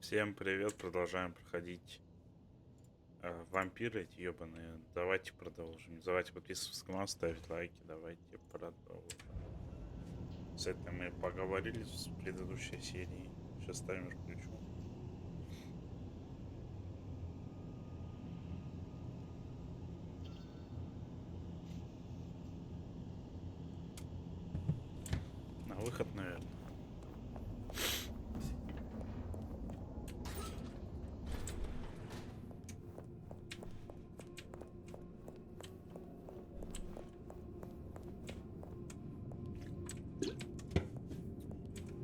Всем привет, продолжаем проходить вампиры эти ебаные. Давайте продолжим. Не забывайте подписываться на канал, ставить лайки. Давайте продолжим. С этим мы поговорили в предыдущей серии. Сейчас таймер включу. На выход, наверное.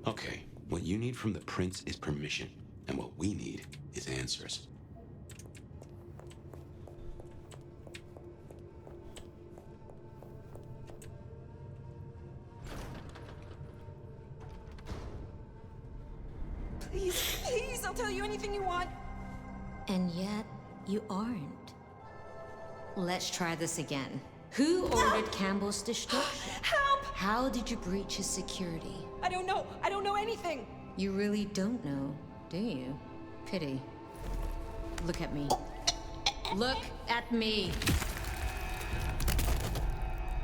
Okay, what you need from the prince is permission, and what we need is answers. Please, I'll tell you anything you want. And yet, you aren't. Let's try this again. Who ordered Campbell's destruction? Help! How did you breach his security? I don't know. I don't know anything. You really don't know, do you? Pity. Look at me. Look at me!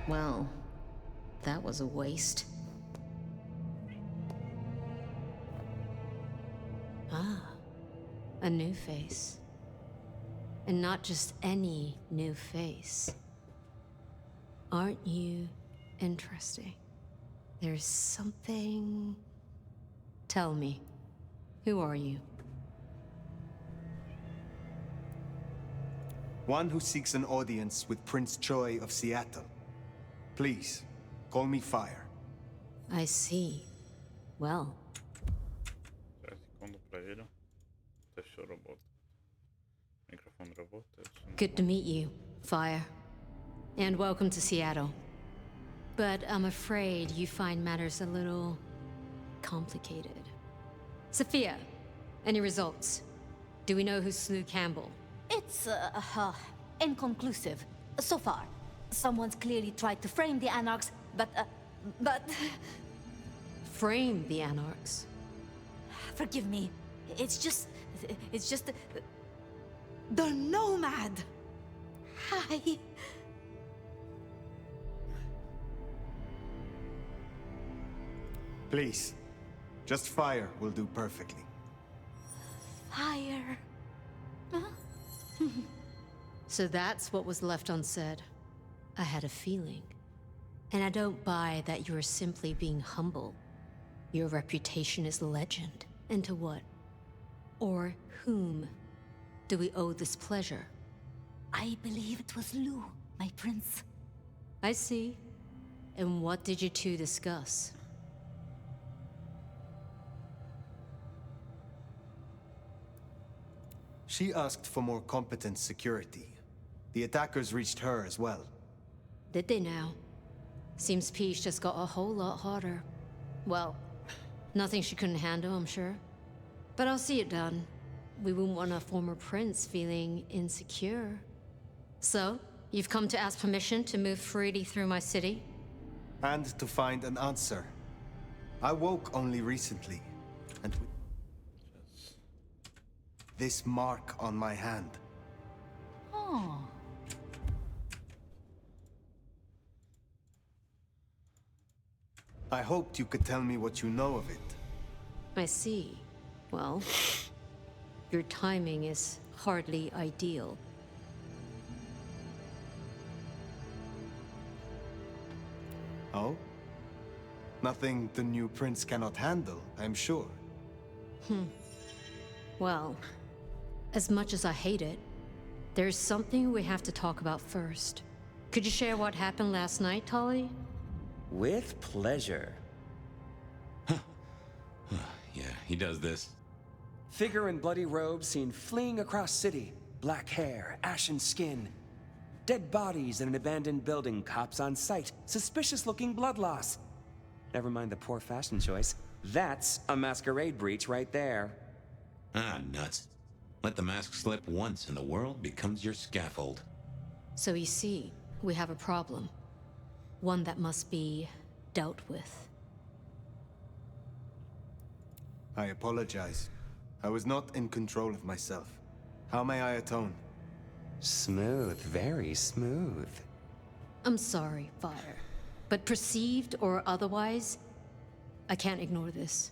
Well, that was a waste. Ah, a new face. And not just any new face. Aren't you interesting? There's something... Tell me, who are you? One who seeks an audience with Prince Choi of Seattle. Please, call me Fire. I see. Well, Сейчас, секунду, проверю. Это все работает. Микрофон работает. good to meet you, Fire. And welcome to Seattle. But I'm afraid you find matters a little complicated. Sophia, any results? Do we know who slew Campbell? It's, inconclusive. So far. Someone's clearly tried to frame the Anarchs, but... Frame the Anarchs. Forgive me. It's just... They're nomad! Hi. Please, just Fire will do perfectly. Fire. So that's what was left unsaid. I had a feeling. And I don't buy that you're simply being humble. Your reputation is legend. And to what? Or whom do we owe this pleasure? I believe it was Lou, my prince. I see. And what did you two discuss? She asked for more competent security. The attackers reached her as well. Did they now? Seems peace just got a whole lot harder. Well, nothing she couldn't handle, I'm sure. But I'll see it done. We wouldn't want a former prince feeling insecure. So, you've come to ask permission to move freely through my city? And to find an answer. I woke only recently, and with this mark on my hand. Oh. I hoped you could tell me what you know of it. I see. Well, your timing is hardly ideal. Oh? Nothing the new prince cannot handle, I'm sure. Well, as much as I hate it, there's something we have to talk about first. Could you share what happened last night, Tolly? With pleasure. Yeah, he does this. Figure in bloody robes seen fleeing across city. Black hair, ashen skin. Dead bodies in an abandoned building, cops on site. Suspicious-looking blood loss. Never mind the poor fashion choice. That's a masquerade breach right there. Ah, nuts. Let the mask slip once and the world becomes your scaffold. So you see, we have a problem. One that must be dealt with. I apologize. I was not in control of myself. How may I atone? Smooth, very smooth. I'm sorry, Fire. But perceived or otherwise, I can't ignore this.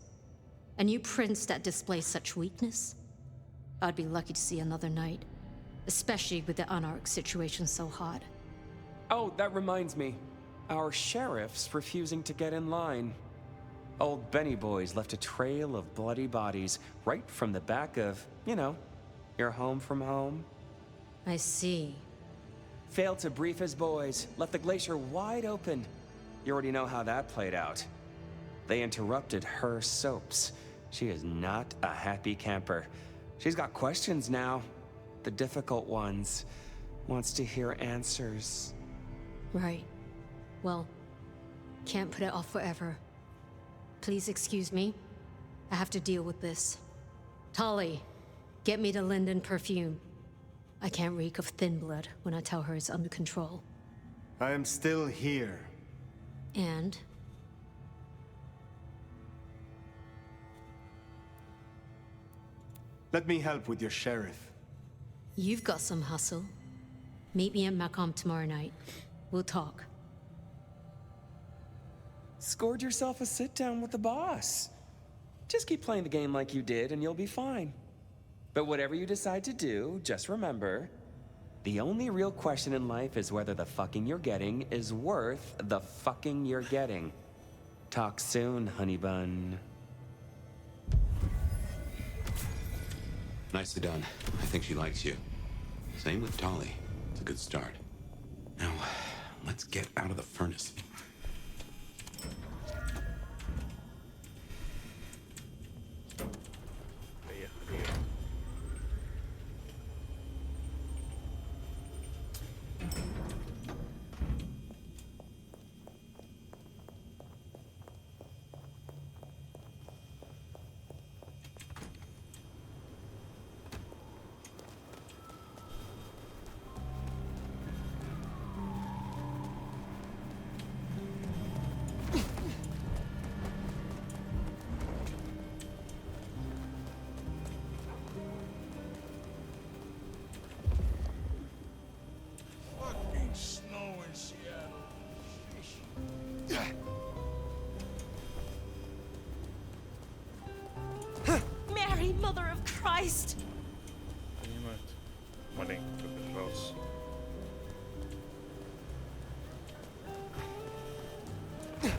A new prince that displays such weakness? I'd be lucky to see another night. Especially with the Anarch situation so hot. Oh, that reminds me. Our sheriff's refusing to get in line. Old Benny Boys left a trail of bloody bodies right from the back of, you know, your home from home. I see. Failed to brief his boys, left the glacier wide open. You already know how that played out. They interrupted her soaps. She is not a happy camper. She's got questions now. The difficult ones. Wants to hear answers. Right. Well, can't put it off forever. Please excuse me. I have to deal with this. Tolly, get me the linden perfume. I can't reek of thin blood when I tell her it's under control. I am still here. And? Let me help with your sheriff. You've got some hustle. Meet me at Macomb tomorrow night. We'll talk. Scored yourself a sit-down with the boss. Just keep playing the game like you did and you'll be fine. But whatever you decide to do, just remember, the only real question in life is whether the fucking you're getting is worth the fucking you're getting. Talk soon, honey bun. Nicely done. I think she likes you. Same with Tolly. It's a good start. Now, let's get out of the furnace. Fucking snow in Seattle. Mary, Mother of Christ! Понимает. Маленько побежался. Did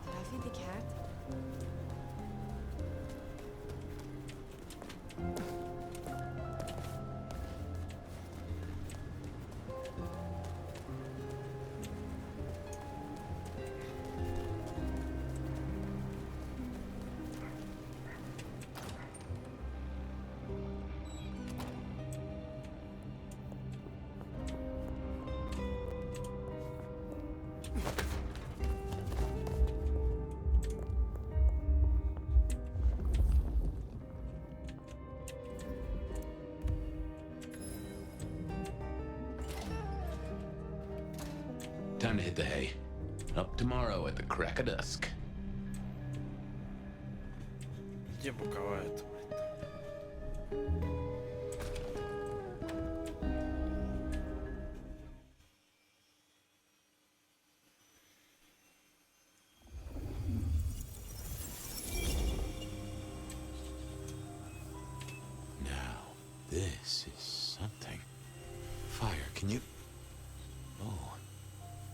I feed the cat? Time to hit the hay. Up tomorrow at the crack of dusk. Где боковая-то? Now, this is something. Fire, can you... Oh,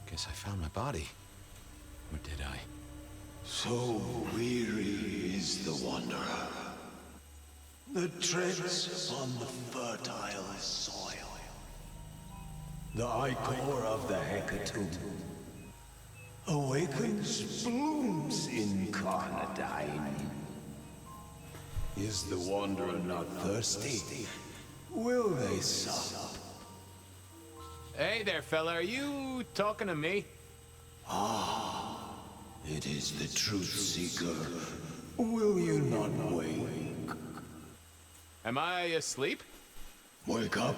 guess I found my body. Or did I? So weary is the wanderer. The treads on the fertile soil. The ichor of the hecatomb awakens blooms incarnadine. Is the wanderer not thirsty? Will they sup? Hey there, fella. Are you talking to me? It is the truth seeker. Will you not wake? Am I asleep? Wake up,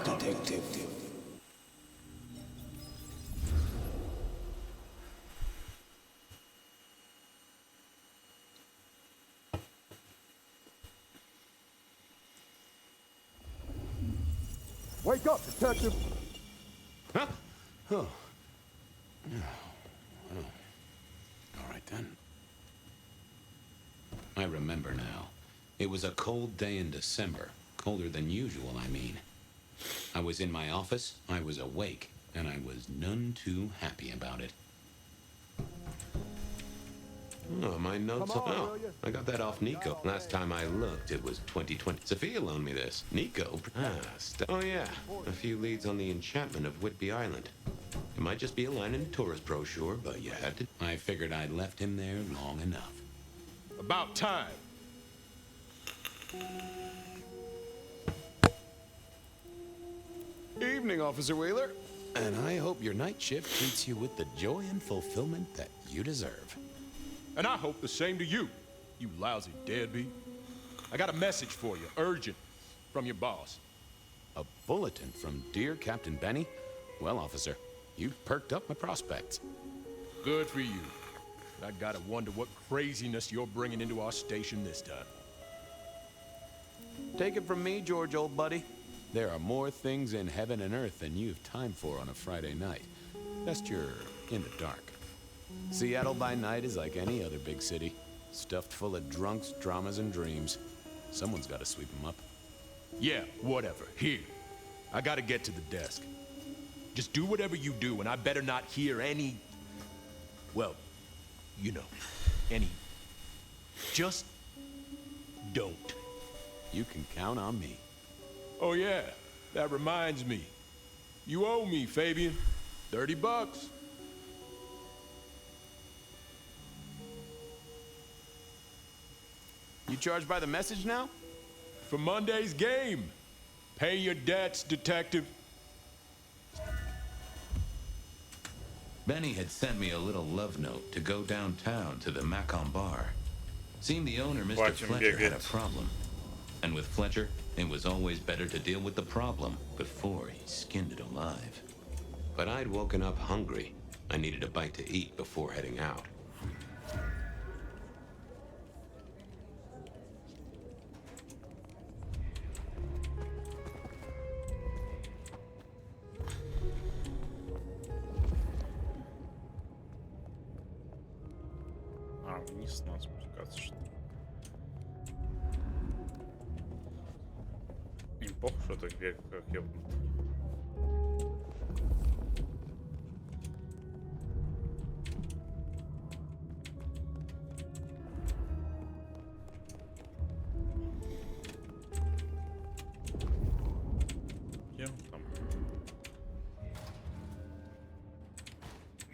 detective. Wake up, detective! Huh? Oh. All right then. I remember now. It was a cold day in December. Colder than usual, I mean. I was in my office, I was awake, and I was none too happy about it. Oh, my notes. Oh, I got that off Nico. Last time I looked, it was 2020. Sophia loaned me this. Nico? Oh, yeah. A few leads on the enchantment of Whitby Island. It might just be a line in a tourist brochure, but you had to. I figured I'd left him there long enough. About time. Evening, Officer Wheeler. And I hope your night shift treats you with the joy and fulfillment that you deserve. And I hope the same to you, you lousy deadbeat. I got a message for you, urgent, from your boss. A bulletin from dear Captain Benny? Well, officer, you've perked up my prospects. Good for you. I gotta wonder what craziness you're bringing into our station this time. Take it from me, George, old buddy. There are more things in heaven and earth than you've time for on a Friday night. Best you're in the dark. Seattle by night is like any other big city. Stuffed full of drunks, dramas, and dreams. Someone's got to sweep them up. Yeah, whatever. Here. I gotta get to the desk. Just do whatever you do, and I better not hear any... Well, you know, any... Just don't. You can count on me. Oh yeah, that reminds me. You owe me, Fabian. $30. You charged by the message now? For Monday's game. Pay your debts, detective. Benny had sent me a little love note to go downtown to the Macon bar. Seemed the owner, Mr. Fletcher, had a problem. And with Fletcher, it was always better to deal with the problem before he skinned it alive. But I'd woken up hungry. I needed a bite to eat before heading out. А, вниз надо спускаться, что ли? Им похуй, что так бегаю, как ёбнутый. Где он там?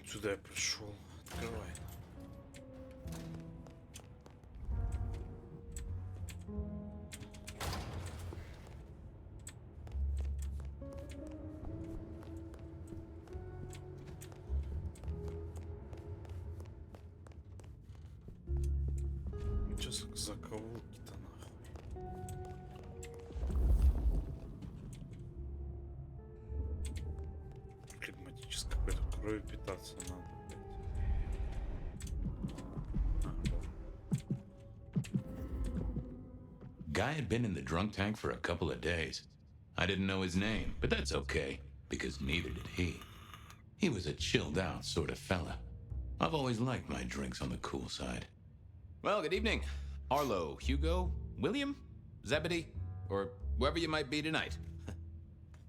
Сюда я пришел. Открывай. Сейчас закоулки-то нахуй. Флегматической какой-то кровью питаться надо, Guy had been in the drunk tank for a couple of days. I didn't know his name, but that's okay, because neither did he. He was a chilled out sort of fella. I've always liked my drinks on the cool side. Well, good evening. Arlo, Hugo, William, Zebedee, or whoever you might be tonight.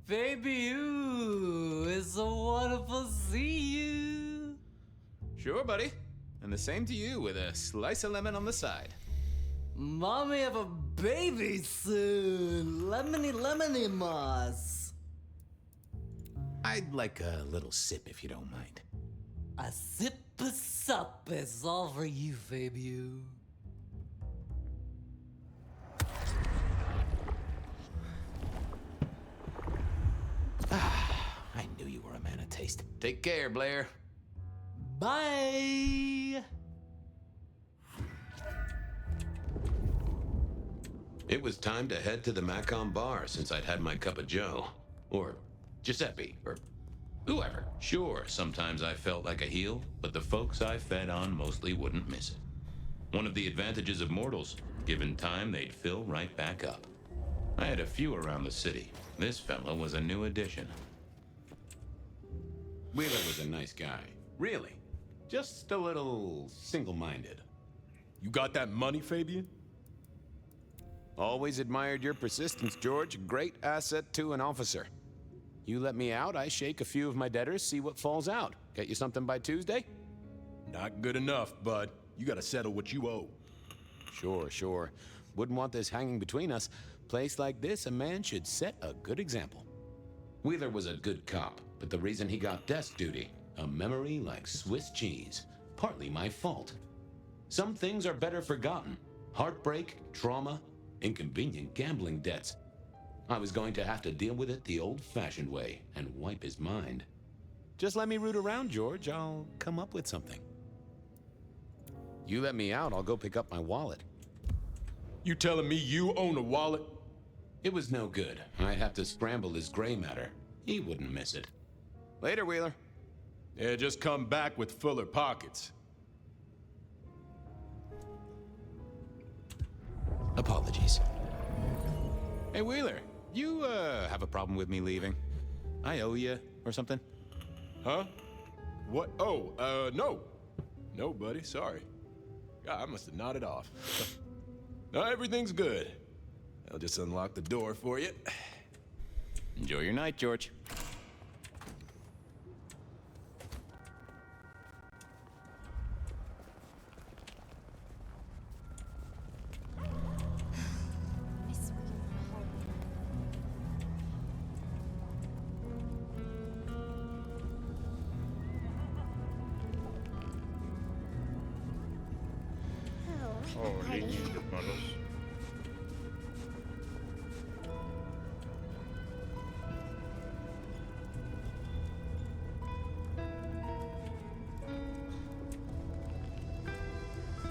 Baby, ooh, it's so wonderful to see you. Sure, buddy. And the same to you with a slice of lemon on the side. Mommy have a baby soon. Lemony, lemony moss. I'd like a little sip if you don't mind. A sip of sup is all for you, Fabian. I knew you were a man of taste. Take care, Blair. Bye. It was time to head to the Macon bar since I'd had my cup of joe. Or Giuseppe, or whoever. Sure, sometimes I felt like a heel, but the folks I fed on mostly wouldn't miss it. One of the advantages of mortals, given time, they'd fill right back up. I had a few around the city. This fella was a new addition. Wheeler was a nice guy. Really. Just a little single-minded. You got that money, Fabian? Always admired your persistence, George. A great asset to an officer. You let me out, I shake a few of my debtors, see what falls out. Get you something by Tuesday? Not good enough, bud. You gotta settle what you owe. Sure. Wouldn't want this hanging between us. Place like this, a man should set a good example. Wheeler was a good cop, but the reason he got desk duty, a memory like Swiss cheese, partly my fault. Some things are better forgotten. Heartbreak, trauma, inconvenient gambling debts. I was going to have to deal with it the old-fashioned way and wipe his mind. Just let me root around, George. I'll come up with something. You let me out, I'll go pick up my wallet. You telling me you own a wallet? It was no good. I'd have to scramble his gray matter. He wouldn't miss it. Later, Wheeler. Yeah, just come back with fuller pockets. Apologies. Hey, Wheeler, you, have a problem with me leaving? I owe you or something? Huh? What? Oh, no. No, buddy, sorry. God, I must have nodded off. No, everything's good. I'll just unlock the door for you. Enjoy your night, George. Oh, линии Дед Мороз.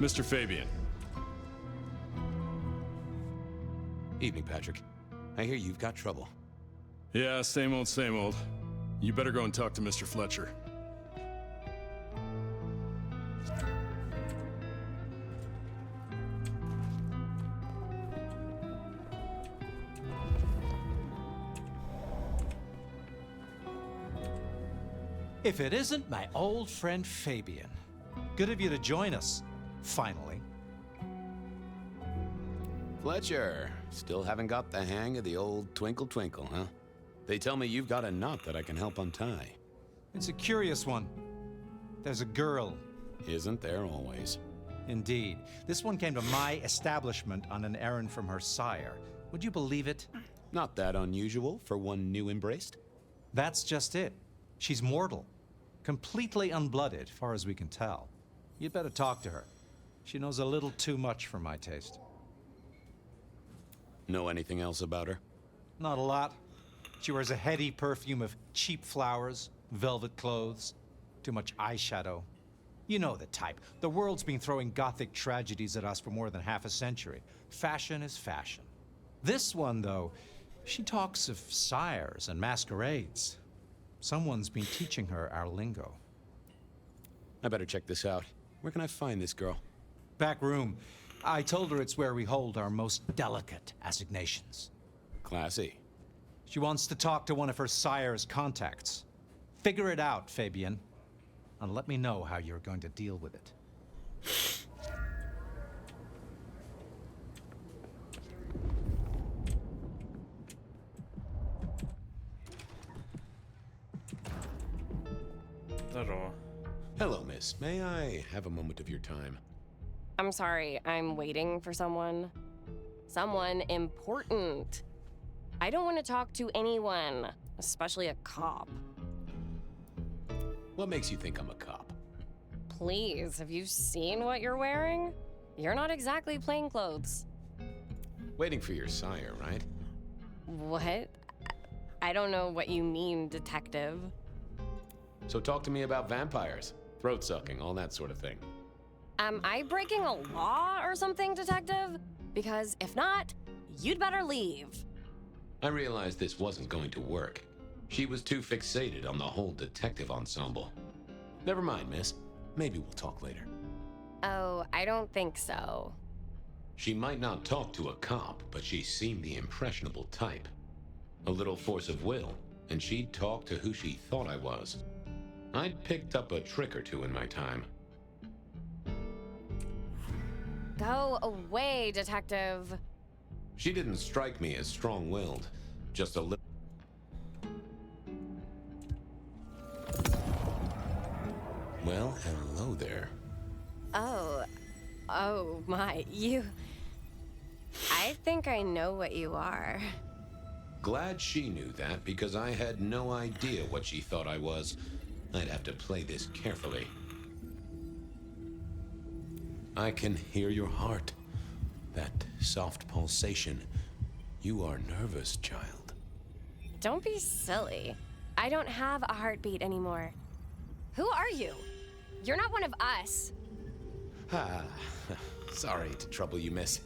Mr. Fabian. Evening, Patrick. I hear you've got trouble. Yeah, same old, same old. You better go and talk to Mr. Fletcher. If it isn't my old friend Fabian. Good of you to join us, finally. Fletcher, still haven't got the hang of the old twinkle twinkle, huh? They tell me you've got a knot that I can help untie. It's a curious one. There's a girl. Isn't there always? Indeed. This one came to my establishment on an errand from her sire. Would you believe it? Not that unusual for one new embraced. That's just it. She's mortal. Completely unblooded, far as we can tell. You'd better talk to her. She knows a little too much for my taste. Know anything else about her? Not a lot. She wears a heady perfume of cheap flowers, velvet clothes, too much eyeshadow. You know the type. The world's been throwing gothic tragedies at us for more than half a century. Fashion is fashion. This one, though, she talks of sires and masquerades. Someone's been teaching her our lingo. I better check this out. Where can I find this girl? Back room. I told her it's where we hold our most delicate assignations. Classy. She wants to talk to one of her sire's contacts. Figure it out, Fabian, and let me know how you're going to deal with it. Hello, miss. May I have a moment of your time? I'm sorry, I'm waiting for someone. Someone important. I don't want to talk to anyone, especially a cop. What makes you think I'm a cop? Please, have you seen what you're wearing? You're not exactly plain clothes. Waiting for your sire, right? What? I don't know what you mean, detective. So talk to me about vampires, throat sucking, all that sort of thing. Am I breaking a law or something, detective? Because if not, you'd better leave. I realized this wasn't going to work. She was too fixated on the whole detective ensemble. Never mind, miss. Maybe we'll talk later. Oh, I don't think so. She might not talk to a cop, but she seemed the impressionable type. A little force of will, and she'd talk to who she thought I was. I'd picked up a trick or two in my time. Go away, detective. She didn't strike me as strong-willed, just a little. Well, hello there. Oh my, you... I think I know what you are. Glad she knew that, because I had no idea what she thought I was. I'd have to play this carefully. I can hear your heart. That soft pulsation. You are nervous, child. Don't be silly. I don't have a heartbeat anymore. Who are you? You're not one of us. Ah, sorry to trouble you, miss.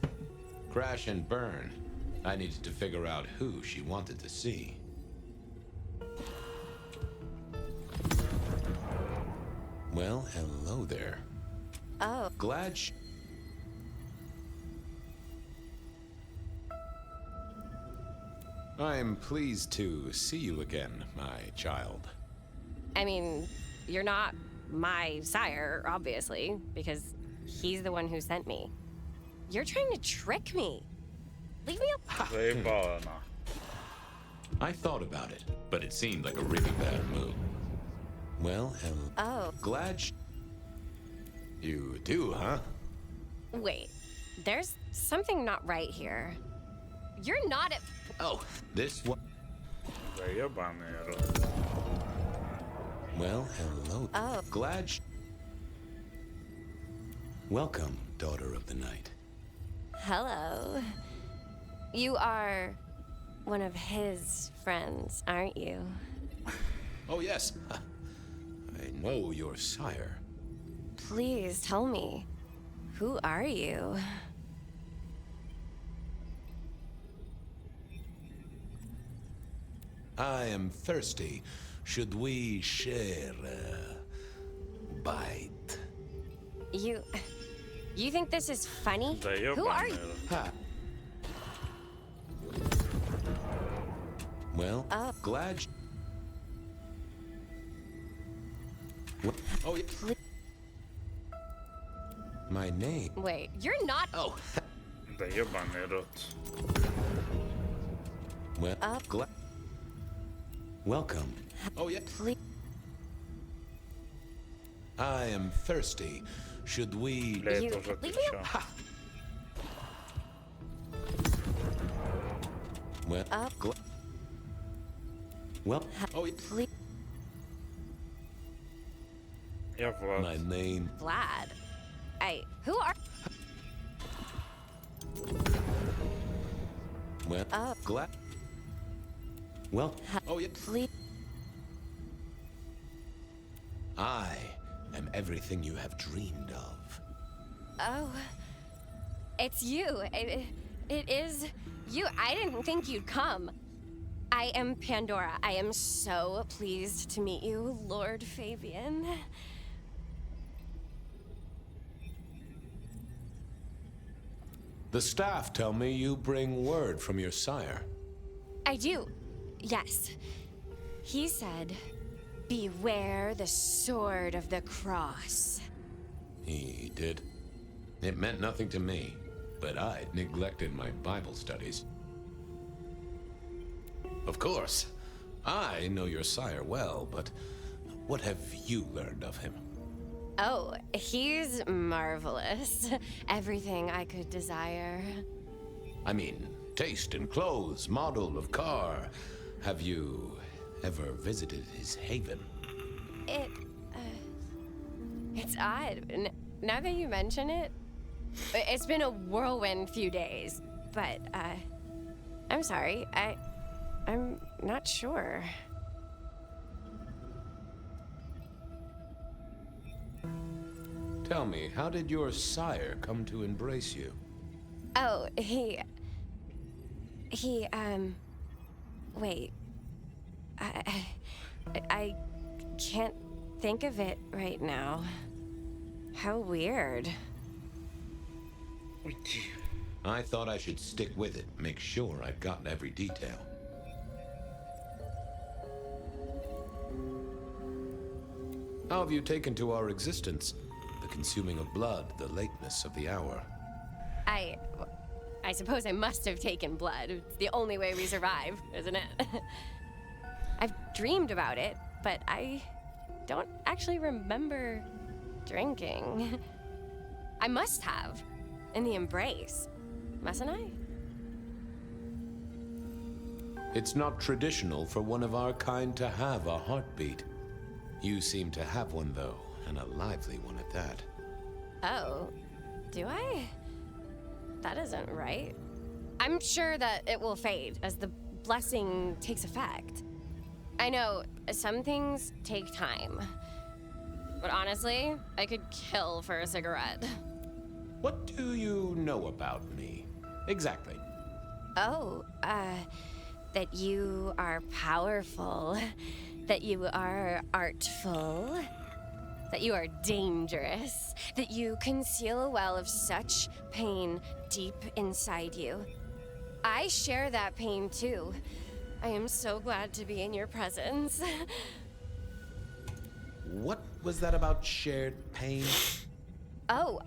Crash and burn. I needed to figure out who she wanted to see. Well, hello there. Oh. Glad I'm pleased to see you again, my child. I mean, you're not my sire, obviously, because he's the one who sent me. You're trying to trick me. Leave me alone. I thought about it, but it seemed like a really bad move. Well, Oh. Glad you do, huh? Wait, there's something not right here. You're not at... Oh, this one. Well, hello. Oh. Glad Welcome, daughter of the night. Hello. You are one of his friends, aren't you? Oh, yes. I know your sire. Please tell me, who are you? I am thirsty. Should we share a bite? You think this is funny? Who are you? Ha. Well, glad. Oh, yeah. My name. Wait, you're not. Oh. Да ебаный рот. Well, glad. Welcome. Oh, yeah. Please. I am thirsty. Should we... Бля, это уже отвечал. Well, well, oh, Please. Я Влад. My name. Vlad. Who are... Well, glad. Well, oh, yeah. Please. I am everything you have dreamed of. Oh, it's you. It is you. I didn't think you'd come. I am Pandora. I am so pleased to meet you, Lord Fabian. The staff tell me you bring word from your sire. I do. Yes. He said, beware the sword of the cross. He did. It meant nothing to me, but I'd neglected my Bible studies. Of course, I know your sire well, but what have you learned of him? Oh, he's marvelous. Everything I could desire. I mean, taste in clothes, model of car. Have you ever visited his haven? It's odd. Now that you mention it, it's been a whirlwind few days. But, I'm sorry. I'm not sure. Tell me, how did your sire come to embrace you? Oh, he, wait. I can't think of it right now. How weird. I thought I should stick with it, make sure I've gotten every detail. How have you taken to our existence? The consuming of blood, the lateness of the hour. I suppose I must have taken blood. It's the only way we survive, isn't it? I've dreamed about it, but I don't actually remember drinking. I must have. In the embrace. Mustn't I? It's not traditional for one of our kind to have a heartbeat. You seem to have one, though, and a lively one at that. Oh, do I? That isn't right. I'm sure that it will fade as the blessing takes effect. I know some things take time, but honestly, I could kill for a cigarette. What do you know about me? Exactly. Oh, that you are powerful, that you are artful, that you are dangerous, that you conceal a well of such pain deep inside you. I share that pain too. I am so glad to be in your presence. What was that about shared pain? Oh,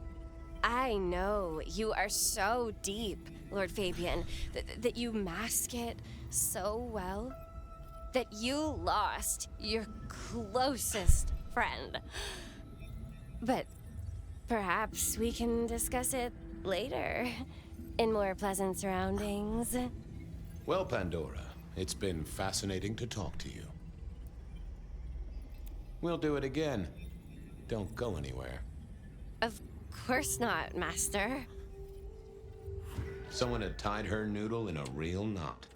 I know. You are so deep, Lord Fabian, that you mask it so well. That you lost your closest friend. But perhaps we can discuss it later, in more pleasant surroundings. Well, Pandora, it's been fascinating to talk to you. We'll do it again. Don't go anywhere. Of course not, Master. Someone had tied her noodle in a real knot.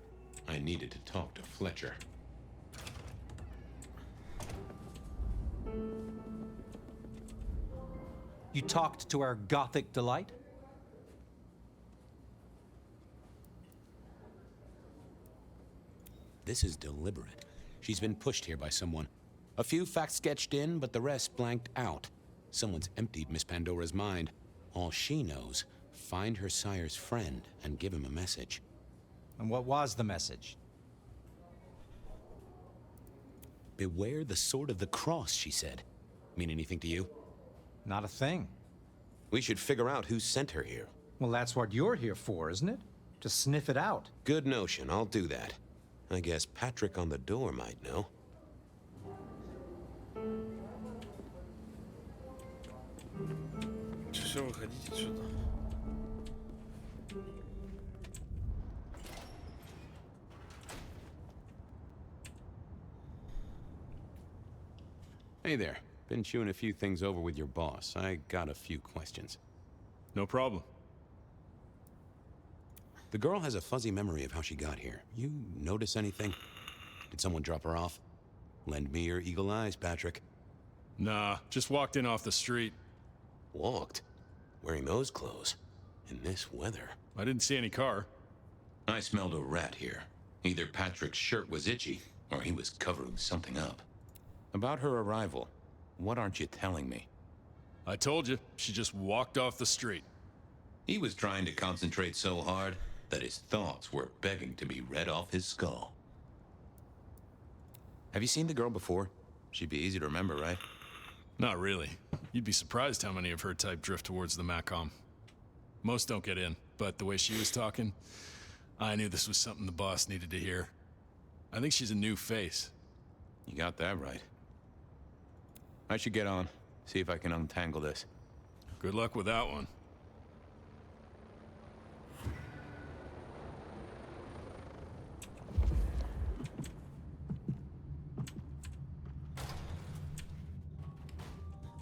I needed to talk to Fletcher. You talked to our Gothic delight? This is deliberate. She's been pushed here by someone. A few facts sketched in, but the rest blanked out. Someone's emptied Miss Pandora's mind. All she knows, find her sire's friend and give him a message. And what was the message? Beware the sword of the cross, she said. Mean anything to you? Not a thing. We should figure out who sent her here. Well, that's what you're here for, isn't it? To sniff it out. Good notion, I'll do that. I guess Patrick on the door might know. Все, выходите отсюда. Hey there. Been chewing a few things over with your boss. I got a few questions. No problem. The girl has a fuzzy memory of how she got here. You notice anything? Did someone drop her off? Lend me your eagle eyes, Patrick. Nah, just walked in off the street. Walked? Wearing those clothes? In this weather? I didn't see any car. I smelled a rat here. Either Patrick's shirt was itchy, or he was covering something up. About her arrival, what aren't you telling me? I told you, she just walked off the street. He was trying to concentrate so hard that his thoughts were begging to be read off his skull. Have you seen the girl before? She'd be easy to remember, right? Not really. You'd be surprised how many of her type drift towards the Macom. Most don't get in, but the way she was talking, I knew this was something the boss needed to hear. I think she's a new face. You got that right. I should get on, see if I can untangle this. Good luck with that one.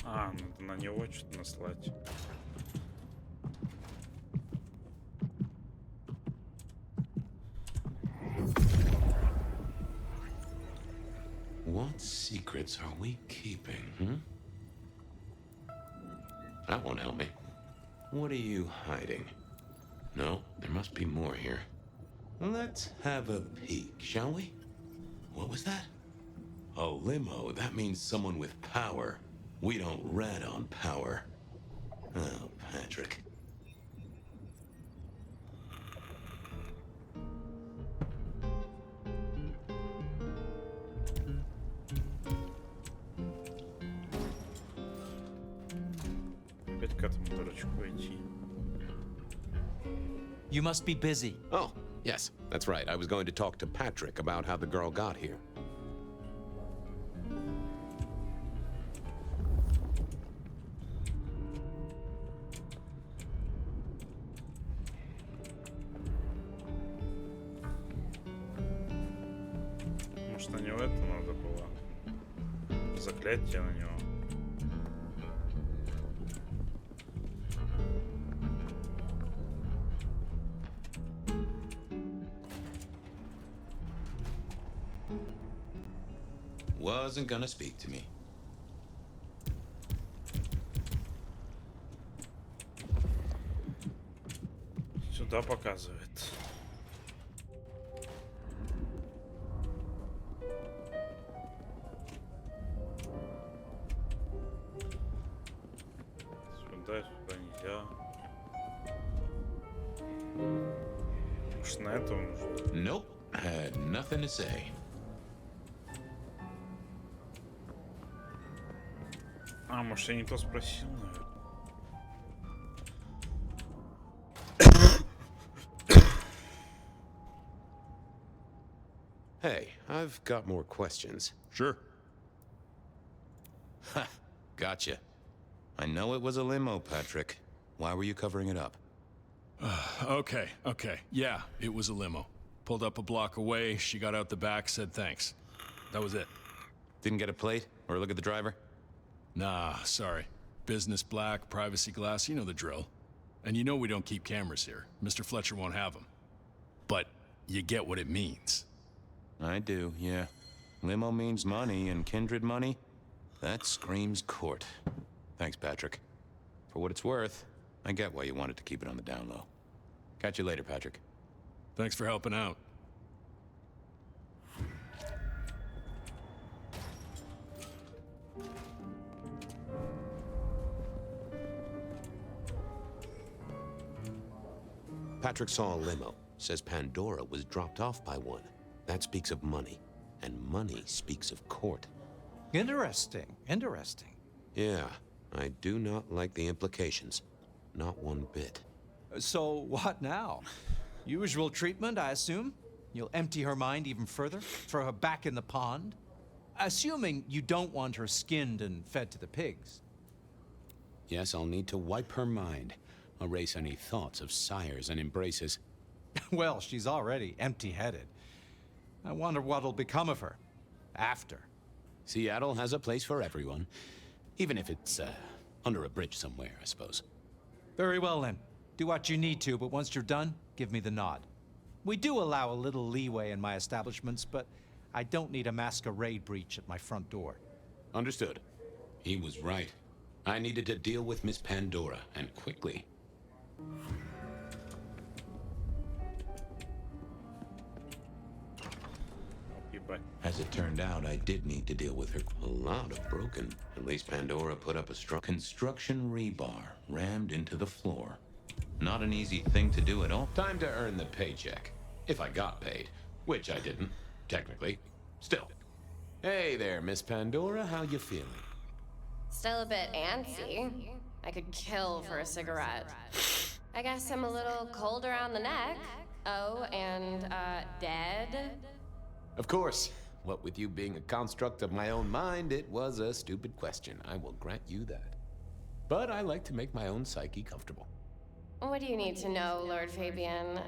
А, надо на него что-то наслать. What secrets are we keeping, That won't help me. What are you hiding? No, there must be more here. Let's have a peek, shall we? What was that? A limo. That means someone with power. We don't rat on power. Oh, Patrick. к этому дурачку идти. You must be busy. Oh, yes, that's right. I was going to talk to Patrick about how the girl got here. Может, на него это надо было? Заклятие на него. Wasn't gonna speak to me. Сюда показывает. Сюда нельзя. Может, на этого нужно? Nope, had nothing to say. А, может, я не то спросил, наверное. Hey, I've got more questions. Sure. Ha, gotcha. I know it was a limo, Patrick. Why were you covering it up? Okay. Yeah, it was a limo. Pulled up a block away, she got out the back, said thanks. That was it. Didn't get a plate or look at the driver? Nah, sorry. Business black, privacy glass, you know the drill. And you know we don't keep cameras here. Mr. Fletcher won't have them. But you get what it means. I do, yeah. Limo means money, and kindred money? That screams court. Thanks, Patrick. For what it's worth, I get why you wanted to keep it on the down low. Catch you later, Patrick. Thanks for helping out. Patrick saw a limo. Says Pandora was dropped off by one. That speaks of money. And money speaks of court. Interesting. Yeah, I do not like the implications. Not one bit. So what now? Usual treatment, I assume? You'll empty her mind even further? Throw her back in the pond? Assuming you don't want her skinned and fed to the pigs. Yes, I'll need to wipe her mind. Erase any thoughts of sires and embraces. Well, she's already empty-headed. I wonder what'll become of her. After. Seattle has a place for everyone. Even if it's, under a bridge somewhere, I suppose. Very well, then. Do what you need to, but once you're done, give me the nod. We do allow a little leeway in my establishments, but I don't need a masquerade breach at my front door. Understood. He was right. I needed to deal with Miss Pandora, and quickly. As it turned out, I did need to deal with her. A lot of broken. At least Pandora put up a strong construction rebar rammed into the floor. Not an easy thing to do at all. Time to earn the paycheck. If I got paid. Which I didn't, technically. Still. Hey there, Miss Pandora. How you feeling? Still a bit antsy. I could kill for a cigarette. I guess I'm a little cold around the neck. Oh, and, dead? Of course. What with you being a construct of my own mind, it was a stupid question. I will grant you that. But I like to make my own psyche comfortable. What do you need to know, Lord Fabian?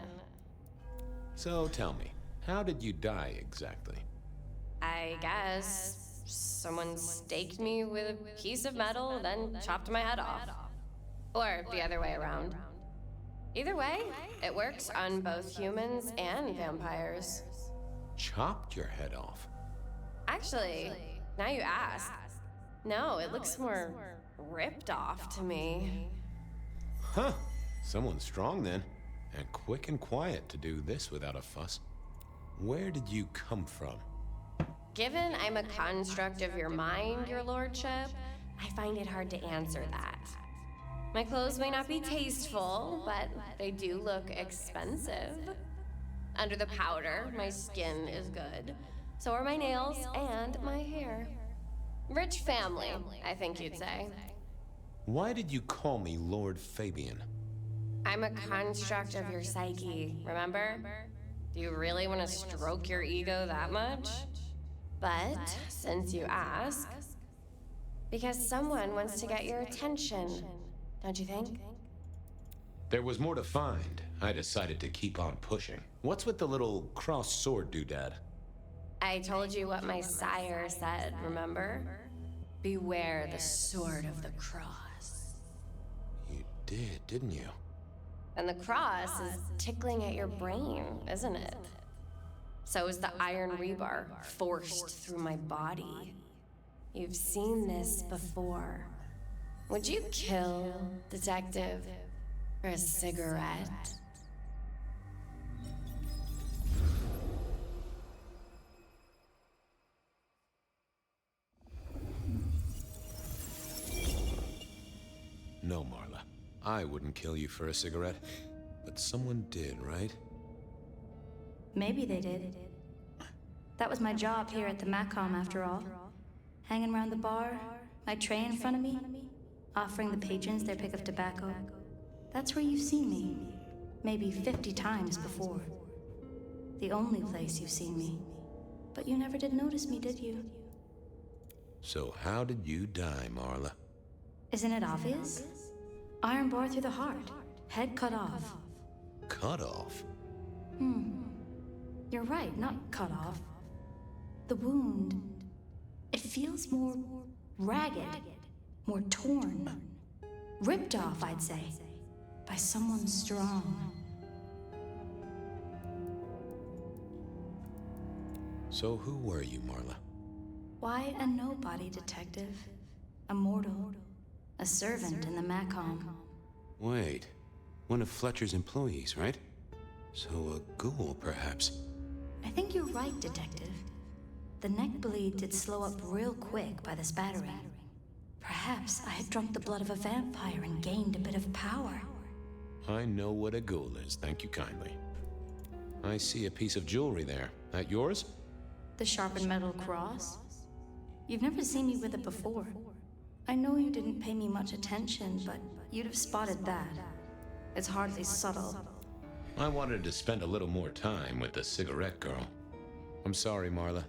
So tell me, how did you die exactly? I guess someone staked me with a piece of metal, then chopped my head off. Or the other way around. Either way, it works on both humans and vampires. Chopped your head off? Actually, now you ask. No, it looks more ripped off to me. Huh. Someone's strong then. And quick and quiet to do this without a fuss. Where did you come from? Given I'm a construct of your mind, your lordship, I find it hard to answer that. My clothes may not be tasteful, but they do look expensive. Under the powder, my skin is good. So are my nails and my hair. Rich family, I think you'd say. Why did you call me Lord Fabian? I'm a construct of your psyche, remember? Do you really want to stroke your ego that much? But, since you ask, because someone wants to get your attention, don't you think? There was more to find. I decided to keep on pushing. What's with the little cross sword doodad? I told you what my sire said, remember? Beware the sword of the cross. You did, didn't you? And the cross is tickling at your brain, isn't it? So is the iron rebar forced through my body. You've seen this before. Would you kill, detective, for a cigarette? No, Marla. I wouldn't kill you for a cigarette. But someone did, right? Maybe they did. That was my job here at the MACOM, after all. Hanging around the bar, my tray in front of me, offering the patrons their pick of tobacco. That's where you've seen me. Maybe 50 times before. The only place you've seen me. But you never did notice me, did you? So how did you die, Marla? Isn't it obvious? Iron bar through the heart. Head cut off. Cut off? You're right, not cut off. The wound, it feels more ragged, more torn. Ripped off, I'd say, by someone strong. So who were you, Marla? Why, a nobody, detective. A mortal. A servant in the MACOM. Wait, one of Fletcher's employees, right? So a ghoul, perhaps? I think you're right, detective. The neck bleed did slow up real quick by the spattering. Perhaps I had drunk the blood of a vampire and gained a bit of power. I know what a ghoul is, thank you kindly. I see a piece of jewelry there. That yours? The sharpened metal cross? You've never seen me with it before. I know you didn't pay me much attention, but you'd have spotted that. It's hardly subtle. I wanted to spend a little more time with the cigarette girl. I'm sorry, Marla.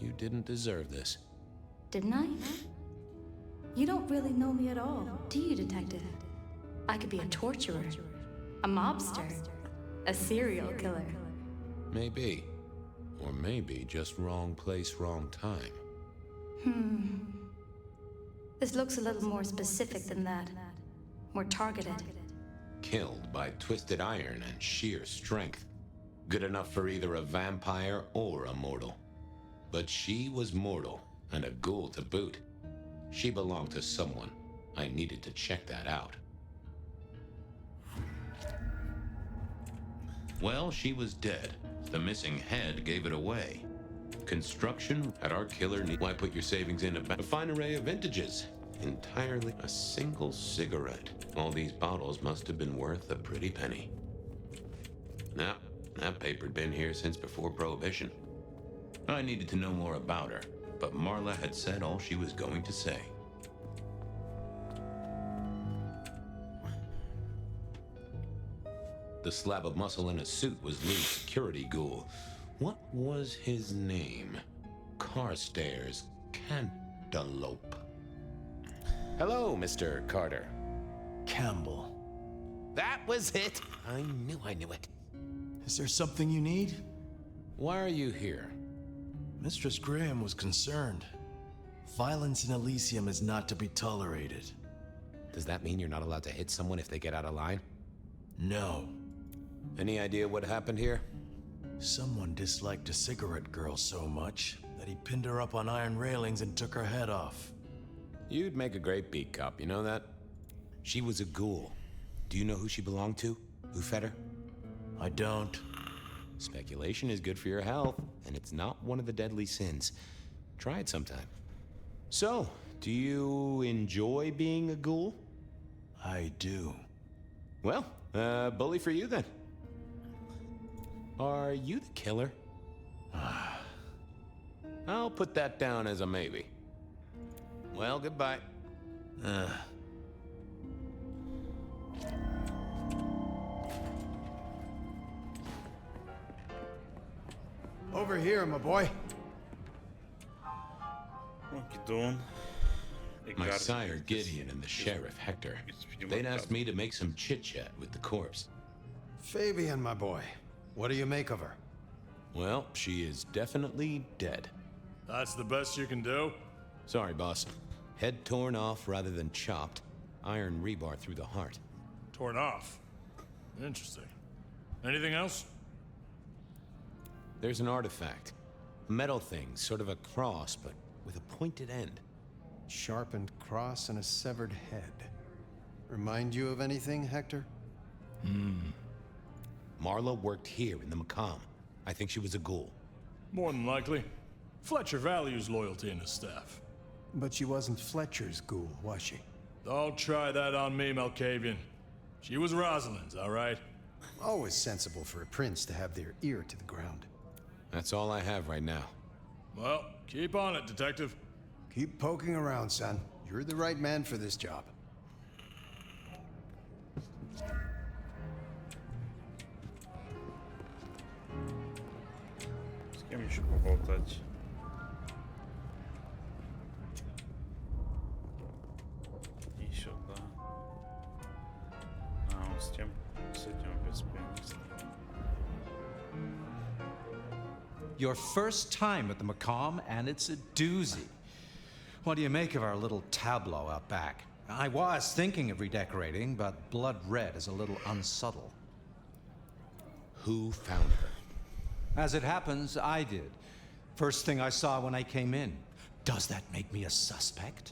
You didn't deserve this. Didn't I? You don't really know me at all, do you, detective? I could be a torturer, a mobster, a serial killer. Maybe. Or maybe just wrong place, wrong time. This looks a little more specific than that. More targeted. Killed by twisted iron and sheer strength. Good enough for either a vampire or a mortal. But she was mortal, and a ghoul to boot. She belonged to someone. I needed to check that out. Well, she was dead. The missing head gave it away. Construction at our killer need. Why put your savings in a fine array of vintages? Entirely a single cigarette. All these bottles must have been worth a pretty penny. Now, that paper'd been here since before Prohibition. I needed to know more about her, but Marla had said all she was going to say. The slab of muscle in a suit was Lou's security ghoul. What was his name? Carstairs Cantaloupe. Hello, Mr. Carter. Campbell. That was it! I knew it. Is there something you need? Why are you here? Mistress Graham was concerned. Violence in Elysium is not to be tolerated. Does that mean you're not allowed to hit someone if they get out of line? No. Any idea what happened here? Someone disliked a cigarette girl so much that he pinned her up on iron railings and took her head off. You'd make a great beat cop, you know that? She was a ghoul. Do you know who she belonged to? Who fed her? I don't. Speculation is good for your health, and it's not one of the deadly sins. Try it sometime. So, do you enjoy being a ghoul? I do. Well, bully for you then. Are you the killer? I'll put that down as a maybe. Well, goodbye. Over here, my boy. My sire Gideon and the sheriff Hector, they'd asked me to make some chit-chat with the corpse. Fabian, my boy. What do you make of her? Well, she is definitely dead. That's the best you can do? Sorry, boss. Head torn off rather than chopped. Iron rebar through the heart. Torn off. Interesting. Anything else? There's an artifact. A metal thing, sort of a cross, but with a pointed end. Sharpened cross and a severed head. Remind you of anything, Hector? Marla worked here in the Macomb. I think she was a ghoul. More than likely. Fletcher values loyalty in his staff. But she wasn't Fletcher's ghoul, was she? Don't try that on me, Malkavian. She was Rosalind's, all right? Always sensible for a prince to have their ear to the ground. That's all I have right now. Well, keep on it, Detective. Keep poking around, son. You're the right man for this job. С кем еще поболтать? И сюда. А, он с этим без пианиста. Your first time at the Macomb, and it's a doozy. What do you make of our little tableau out back? I was thinking of redecorating, but blood red is a little unsubtle. Who found her? As it happens, I did. First thing I saw when I came in. Does that make me a suspect?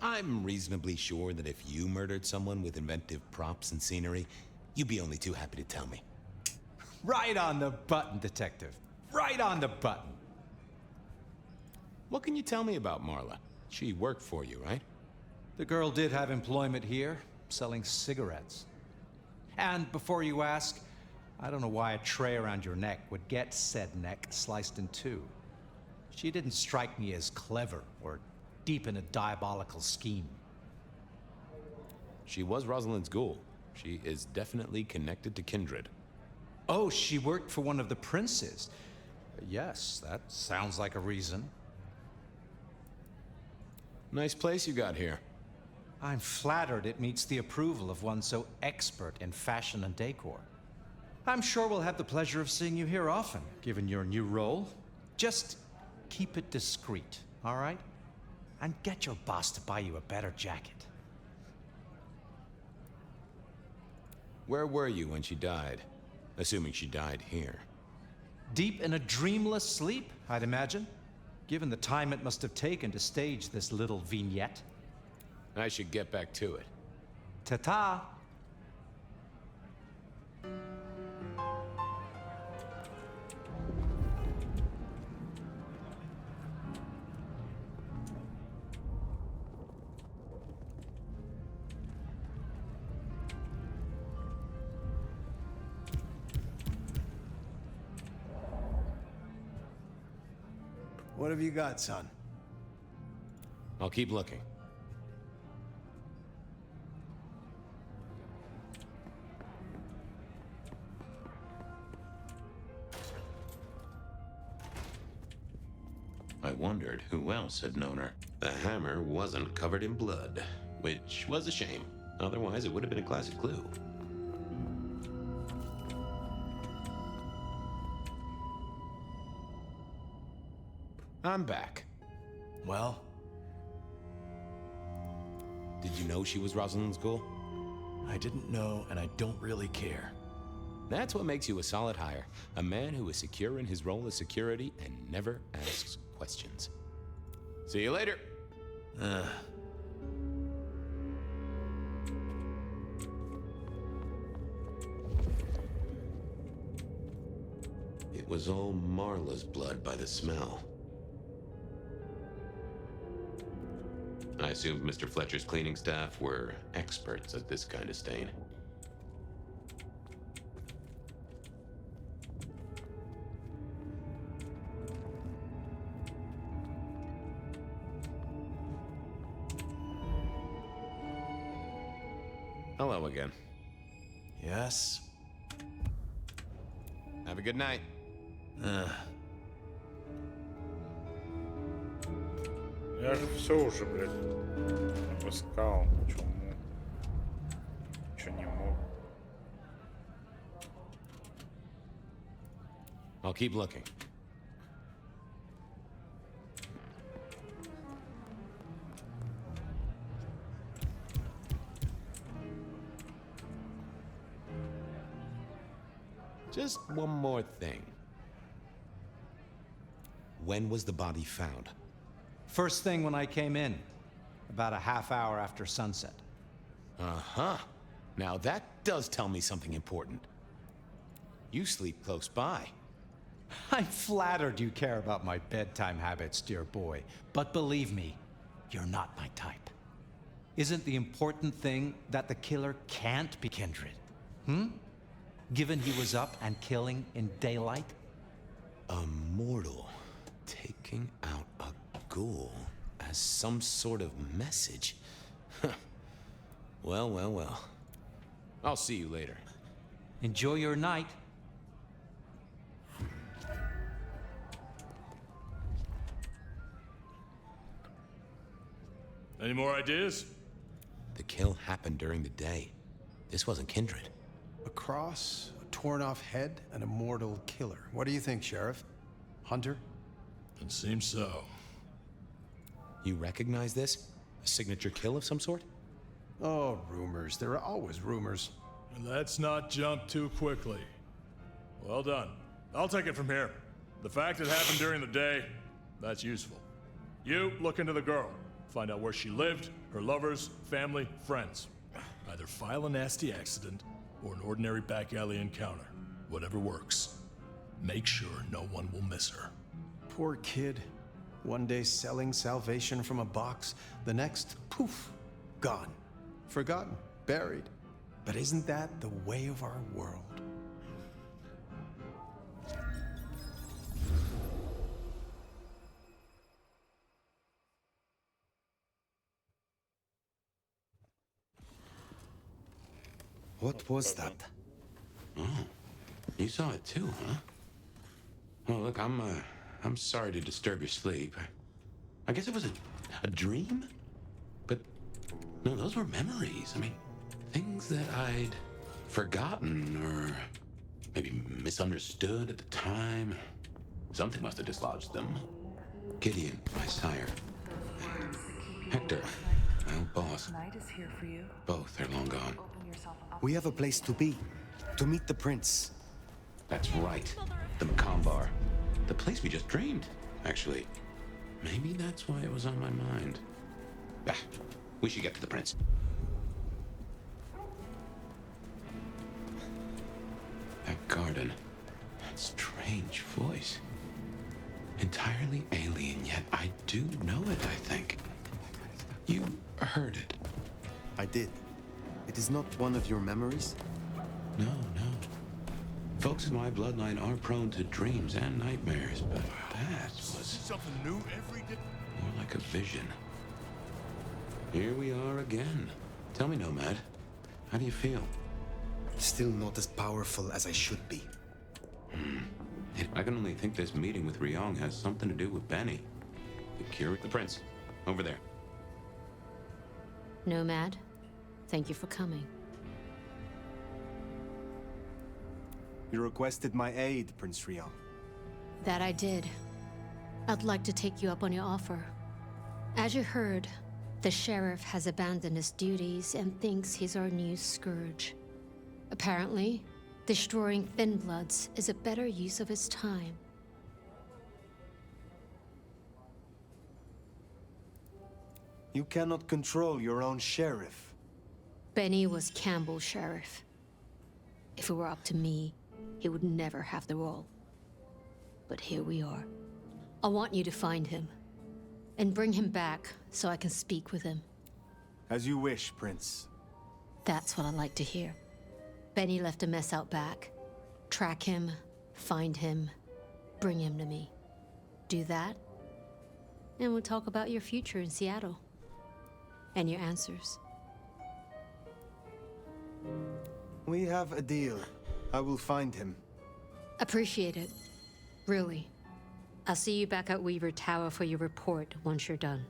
I'm reasonably sure that if you murdered someone with inventive props and scenery, you'd be only too happy to tell me. Right on the button, Detective. Right on the button. What can you tell me about Marla? She worked for you, right? The girl did have employment here, selling cigarettes. And before you ask, I don't know why a tray around your neck would get said neck sliced in two. She didn't strike me as clever or deep in a diabolical scheme. She was Rosalind's ghoul. She is definitely connected to kindred. Oh, she worked for one of the princes. Yes, that sounds like a reason. Nice place you got here. I'm flattered it meets the approval of one so expert in fashion and decor. I'm sure we'll have the pleasure of seeing you here often, given your new role. Just keep it discreet, all right? And get your boss to buy you a better jacket. Where were you when she died? Assuming she died here. Deep in a dreamless sleep, I'd imagine, given the time it must have taken to stage this little vignette. I should get back to it. Ta-ta! What have you got, son? I'll keep looking. I wondered who else had known her. The hammer wasn't covered in blood, which was a shame. Otherwise, it would have been a classic clue. I'm back. Well? Did you know she was Rosalind's ghoul? I didn't know, and I don't really care. That's what makes you a solid hire. A man who is secure in his role as security and never asks questions. See you later. It was all Marla's blood by the smell. I assumed Mr. Fletcher's cleaning staff were experts at this kind of stain. Hello again. Yes? Have a good night. Я же все уже, блядь, опускал. Чему? Чё не мог? I'll keep looking. Just one more thing. When was the body found? First thing when I came in, about a half hour after sunset. Uh-huh. Now that does tell me something important. You sleep close by. I'm flattered you care about my bedtime habits, dear boy. But believe me, you're not my type. Isn't the important thing that the killer can't be Kindred? Given he was up and killing in daylight? A mortal taking out a ghoul as some sort of message. Well, well, well. I'll see you later. Enjoy your night. Any more ideas? The kill happened during the day. This wasn't Kindred. A cross, a torn-off head, and a mortal killer. What do you think, Sheriff? Hunter? It seems so. You recognize this? A signature kill of some sort? Oh, rumors. There are always rumors. Let's not jump too quickly. Well done. I'll take it from here. The fact it happened during the day, that's useful. You look into the girl. Find out where she lived, her lovers, family, friends. Either file a nasty accident or an ordinary back alley encounter. Whatever works. Make sure no one will miss her. Poor kid. One day selling salvation from a box, the next, poof, gone. Forgotten, buried. But isn't that the way of our world? What was that? Oh, you saw it too, huh? Well, look, I'm sorry to disturb your sleep. I guess it was a dream? But, no, those were memories. I mean, things that I'd forgotten or maybe misunderstood at the time. Something must have dislodged them. Gideon, my sire. And Hector, my old boss. Both are long gone. We have a place to be. To meet the prince. That's right. The Macomb. The place we just dreamed, actually. Maybe that's why it was on my mind. Ah, we should get to the prince. That garden. That strange voice. Entirely alien, yet I do know it, I think. You heard it. I did. It is not one of your memories? No. Folks in my bloodline are prone to dreams and nightmares, but that was something new every day. More like a vision. Here we are again. Tell me, Nomad, how do you feel? Still not as powerful as I should be. I can only think this meeting with Ryong has something to do with Benny. The prince, over there. Nomad, thank you for coming. You requested my aid, Prince Ryong. That I did. I'd like to take you up on your offer. As you heard, the sheriff has abandoned his duties and thinks he's our new scourge. Apparently, destroying Thin Bloods is a better use of his time. You cannot control your own sheriff. Benny was Campbell's sheriff. If it were up to me, he would never have the role. But here we are. I want you to find him and bring him back so I can speak with him. As you wish, Prince. That's what I like to hear. Benny left a mess out back. Track him, find him, bring him to me. Do that, and we'll talk about your future in Seattle. And your answers. We have a deal. I will find him. Appreciate it. Really. I'll see you back at Weaver Tower for your report once you're done.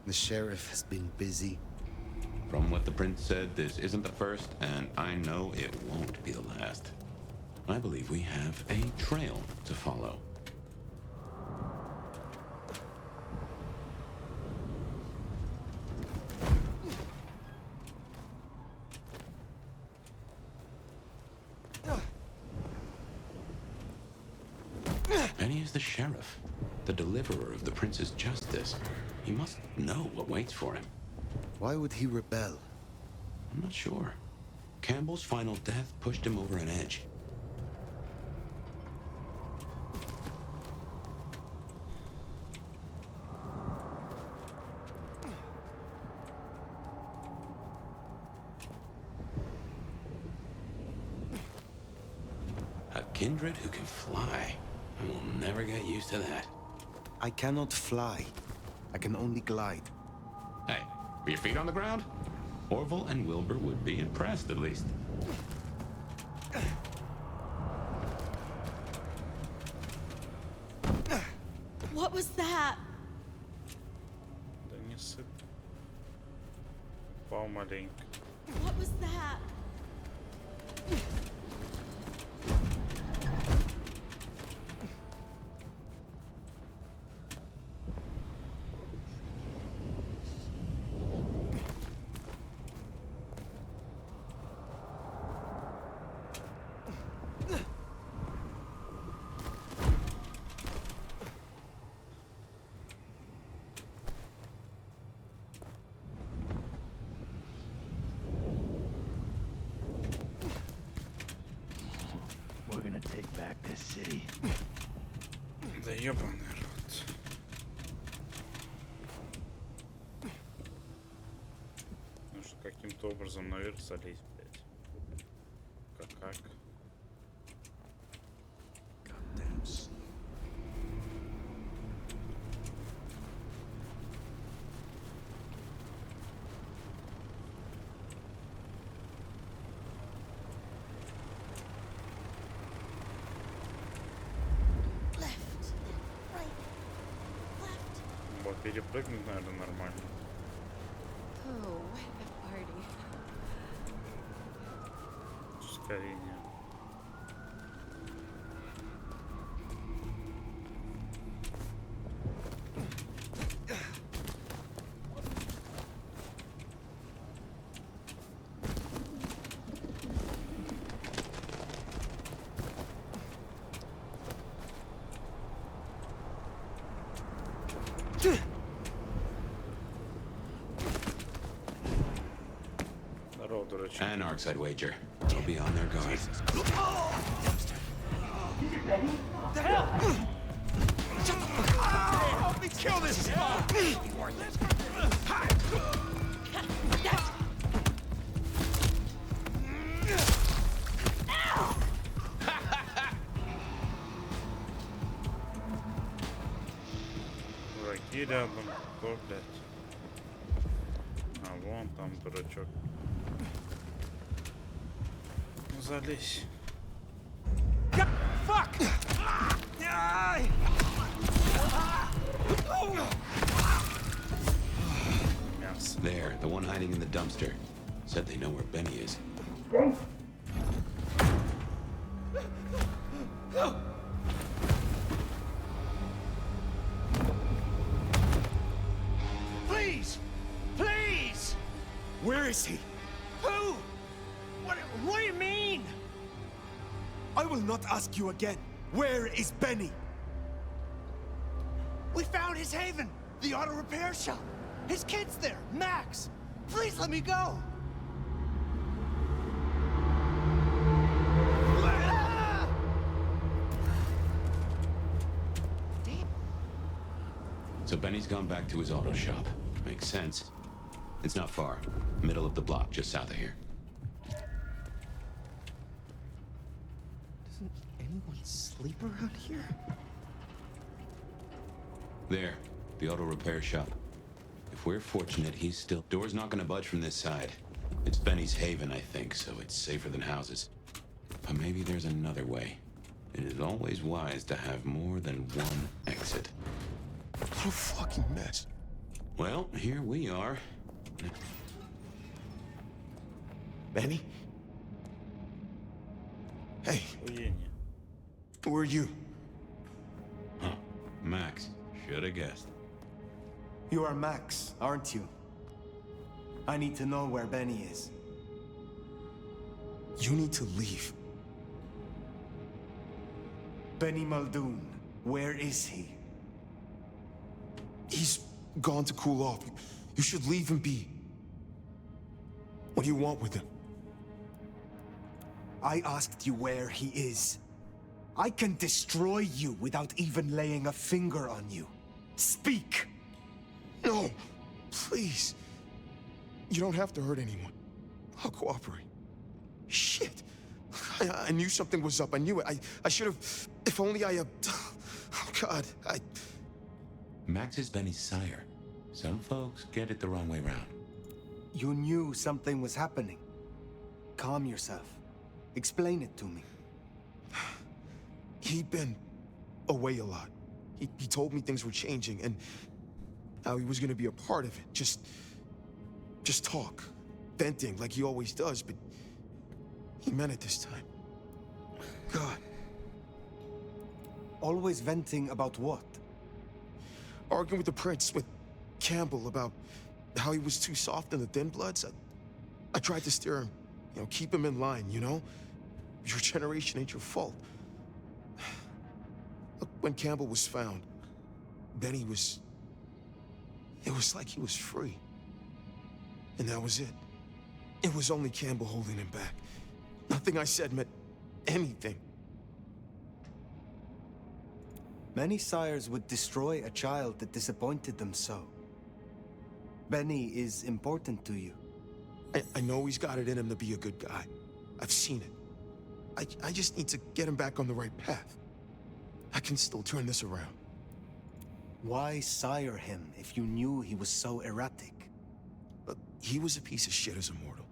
The sheriff has been busy. From what the prince said, this isn't the first, and I know it won't be the last. I believe we have a trail to follow. Benny is the sheriff, the deliverer of the prince's justice. He must know what waits for him. Why would he rebel? I'm not sure. Campbell's final death pushed him over an edge. A kindred who can fly. I will never get used to that. I cannot fly. I can only glide. Hey, your feet on the ground? Orville and Wilbur would be impressed, at least. What was that? Да не сыпь. Пал маленько. What was that? Да ёбаный рот. Нужно каким-то образом наверх залезть, блядь. Как? Перепрыгнуть, наверное, нормально. Oh, what a party. Ускорение. Anarchs, I'd wager. They'll be on their guard. Help me kill this spot! Враги рядом. Кто, блядь? А вон там дурачок. Ну залезь. Fuck! There, the one hiding in the dumpster. Said they know where Benny is. Please! Please! Where is he? Who? What do you mean? I will not ask you again. Where is Benny? We found his haven, the auto repair shop. His kid's there, Max. Please let me go. So Benny's gone back to his auto shop. Makes sense. It's not far. Middle of the block, just south of here. Doesn't anyone sleep around here? There, the auto repair shop. If we're fortunate, he's still... Door's not gonna budge from this side. It's Benny's haven, I think, so it's safer than houses. But maybe there's another way. It is always wise to have more than one exit. What a fucking mess. Well, here we are. Benny? Hey. Who are you? Huh. Max. Should have guessed. You are Max, aren't you? I need to know where Benny is. You need to leave. Benny Muldoon, where is he? He's gone to cool off. You should leave him be. What do you want with him? I asked you where he is. I can destroy you without even laying a finger on you. Speak! No, please. You don't have to hurt anyone. I'll cooperate. Shit. I knew something was up. I knew it. I should have... If only I... Oh, God. Max is Benny's sire. Some folks get it the wrong way round. You knew something was happening. Calm yourself. Explain it to me. He'd been away a lot. He told me things were changing and how he was gonna be a part of it. Just talk. Venting like he always does, but he meant it this time. God. Always venting about what? Arguing with the prince, with Campbell, about how he was too soft in the Thin Bloods. I tried to steer him, keep him in line, Your generation ain't your fault. Look, when Campbell was found, Benny was... It was like he was free. And that was it. It was only Campbell holding him back. Nothing I said meant anything. Many sires would destroy a child that disappointed them so. Benny is important to you. I know he's got it in him to be a good guy. I've seen it. I just need to get him back on the right path. I can still turn this around. Why sire him if you knew he was so erratic? Look, he was a piece of shit as a mortal.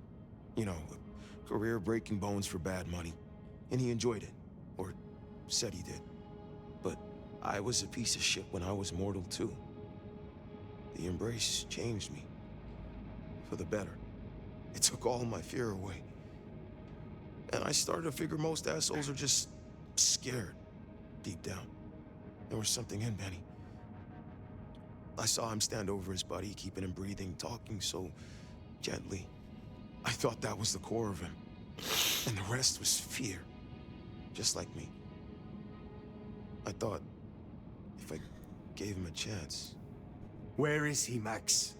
Career breaking bones for bad money. And he enjoyed it. Or said he did. But I was a piece of shit when I was mortal too. The embrace changed me. For the better. It took all my fear away. And I started to figure most assholes are just scared. Deep down. There was something in Benny. I saw him stand over his buddy, keeping him breathing, talking so gently. I thought that was the core of him. And the rest was fear. Just like me. I thought if I gave him a chance... Where is he, Max?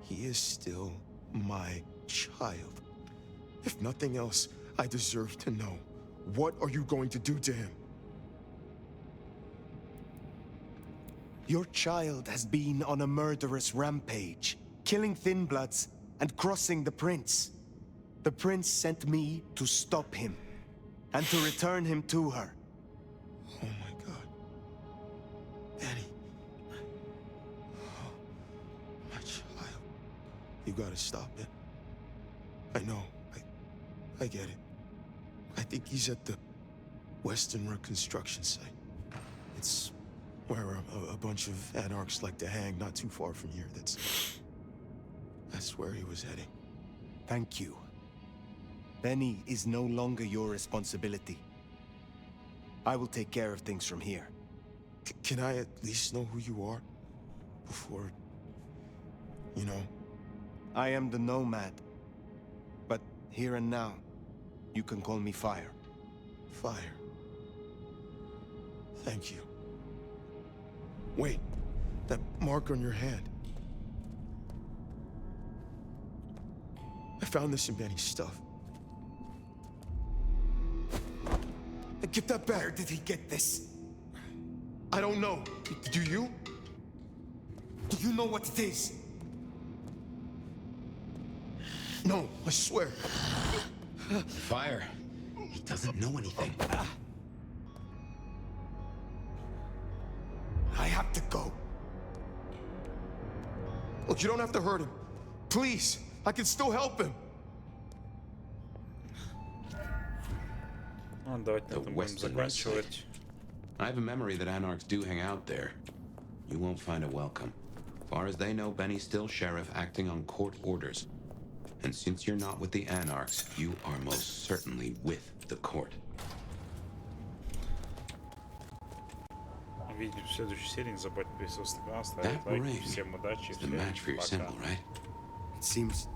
He is still my child. If nothing else, I deserve to know. What are you going to do to him? Your child has been on a murderous rampage, killing Thin Bloods and crossing the Prince. The Prince sent me to stop him, and to return him to her. Oh my God. Benny. Oh, my child. You gotta stop it. I know. I get it. I think he's at the Western Reconstruction site. It's where a bunch of anarchs like to hang, not too far from here. That's where he was heading. Thank you. Benny is no longer your responsibility. I will take care of things from here. Can I at least know who you are? Before... I am the Nomad. But here and now, you can call me Fire. Fire. Thank you. Wait, that mark on your hand. I found this in Benny's stuff. Get that back. Where did he get this? I don't know. Do you? Do you know what it is? No, I swear. Fire. He doesn't know anything. I have to go. Look, you don't have to hurt him. Please, I can still help him. The Western Site. I have a memory that anarchs do hang out there. you won't find a welcome. Far as they know, Benny's still sheriff acting on court orders. And since you're not with the Anarchs, you are most certainly with the court. Увидим в следующей серии. Не забудьте присутствовать, ставить That лайки. ring Всем удачи. is the Всем match for your пока. symbol, right? It seems